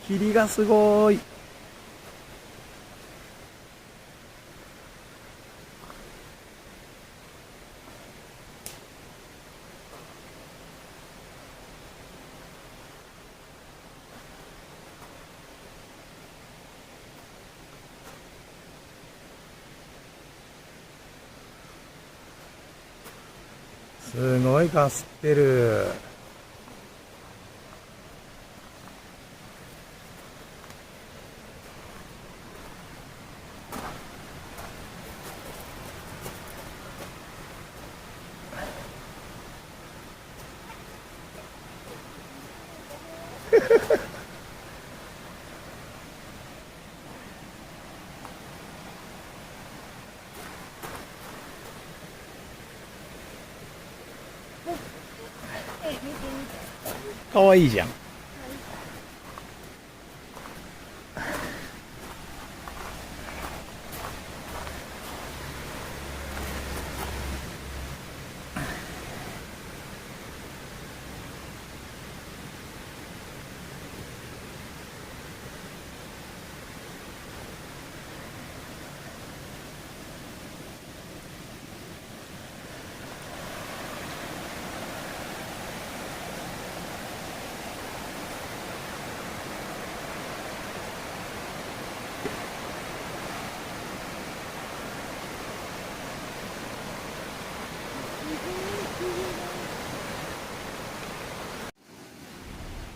霧がすごい。すごいかすってる。かわいいじゃん。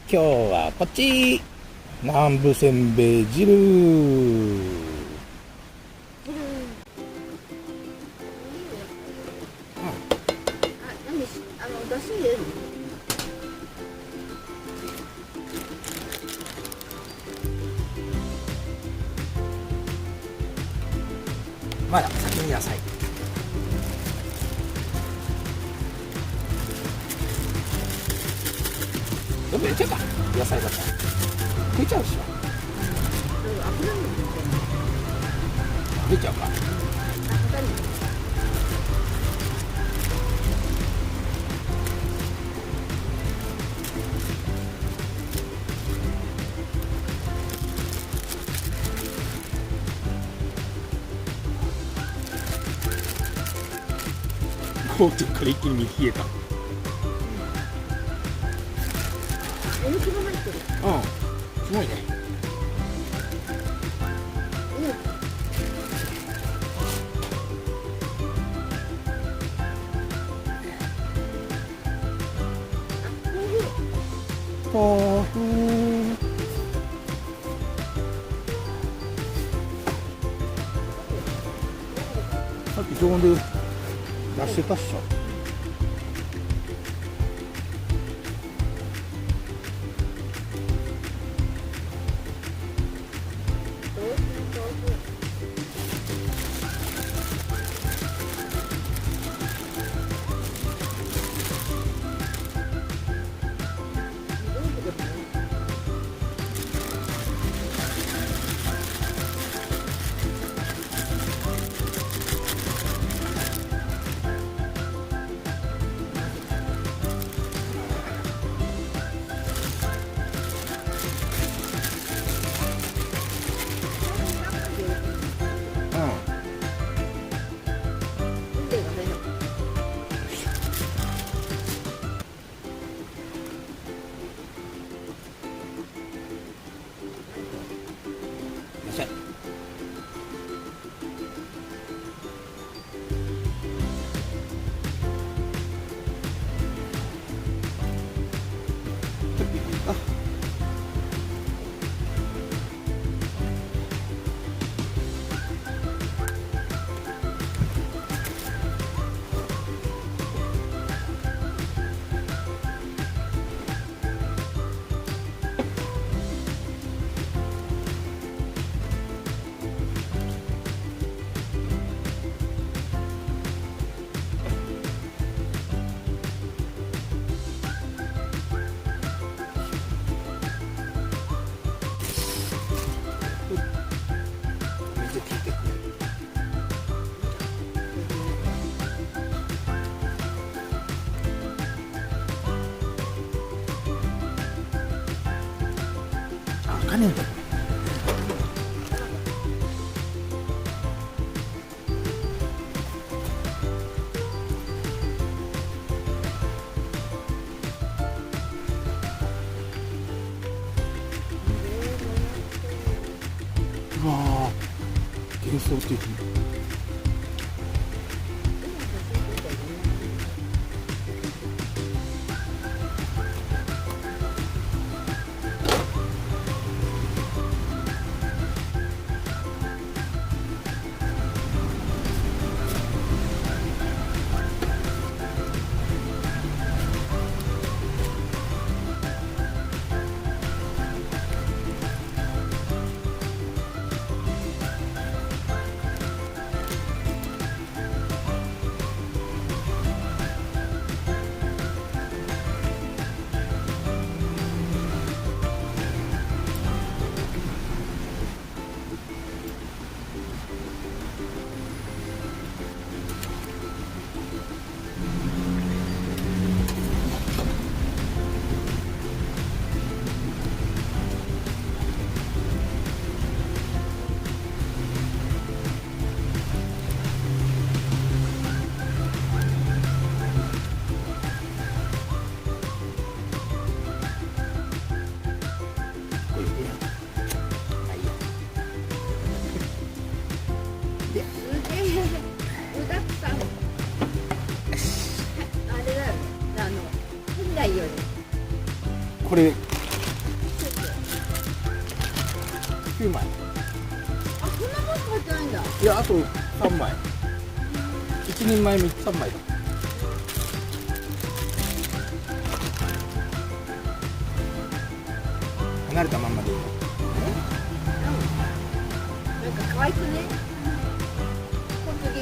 今日はこっち、南部せんべい汁。出汁入れるの？まだ先に野菜。でも入れちゃうか、野菜だったら食えちゃうし。食べちゃうか。ゴートから一気に冷えた。お肉が入ってる。すごいね。豆腐。さっき常温で出してたっしょ。かねえんだよ。うわー、幻想的。こういう部屋。まあいいや。すげえ具だくさん。あれだよね、仙台よりこれちょっと9枚。あ、こんなもんしか入ってないんだ。いや、あと3枚。1人前3枚だ。離れたまんまでいいの。なんか可愛くね。小杉。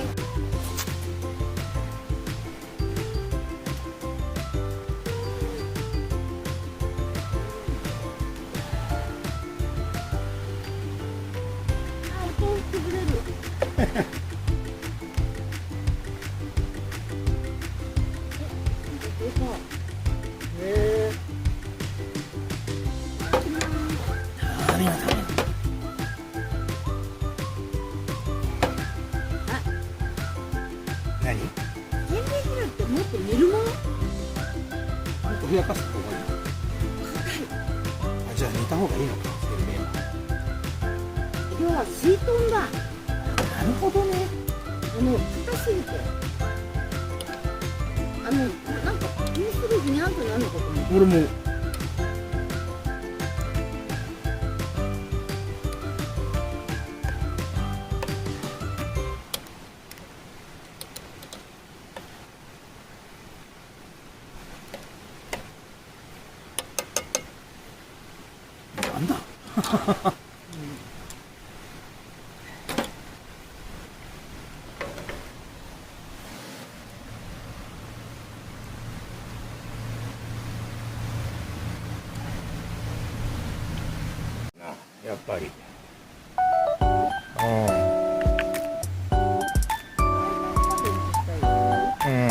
あ、お豆腐崩れる。でかい。へえ。ありがとう。何？せんべい汁ってもっと煮るもの？もっとふやかす方がいい。あ、じゃあ煮た方がいいのか、せんべいは。今日は水豚だ。なるほどね。硬すぎて。なんか気にするふにゃんとなるのかと思って。俺も。なんだ。やっぱり。うん。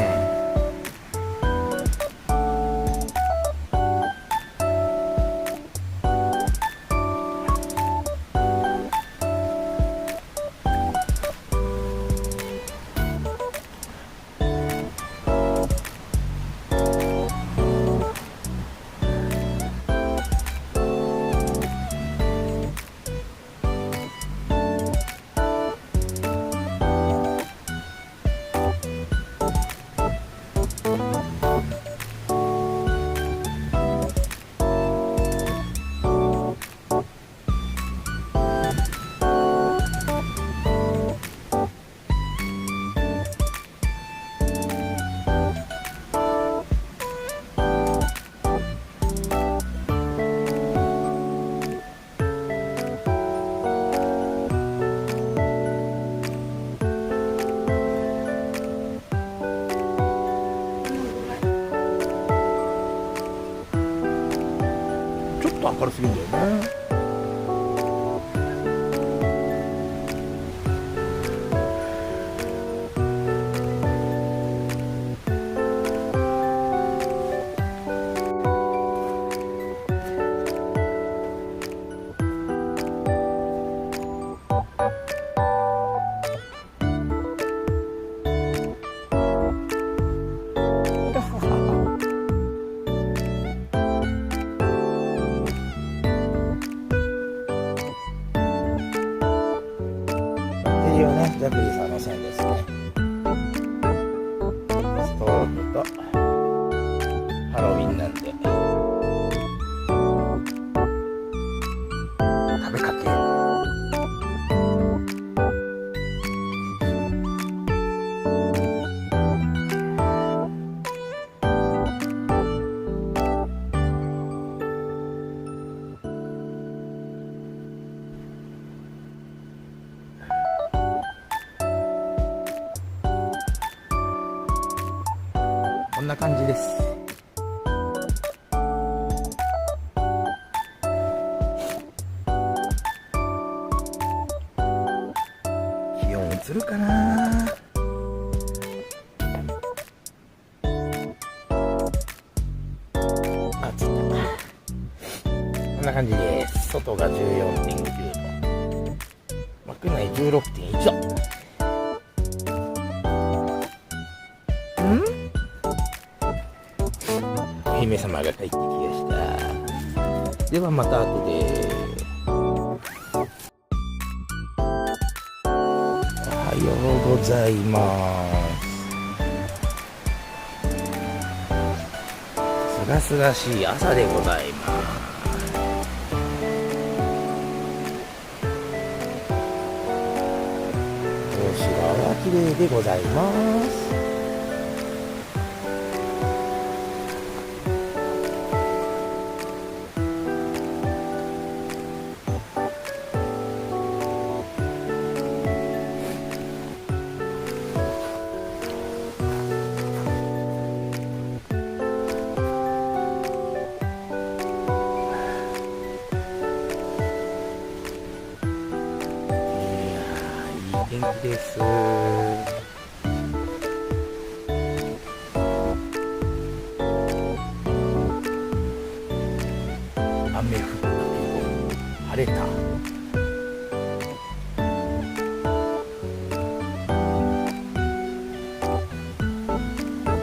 ちょっと明るすぎるんだよね。応ね、ジャクリさんの線ですね。ストーブとハロウィンなんで食べかけ。こんな感じです。気温映るかな。あ、つった。こんな感じです。外が 14.9 度、枠内 16.1 度。お姫様が帰ってきました。ではまた後で。おはようございます。すがすがしい朝でございます。調子が綺麗でございます。天気です。雨降ったけど晴れた。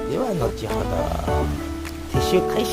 では後ほど撤収開始。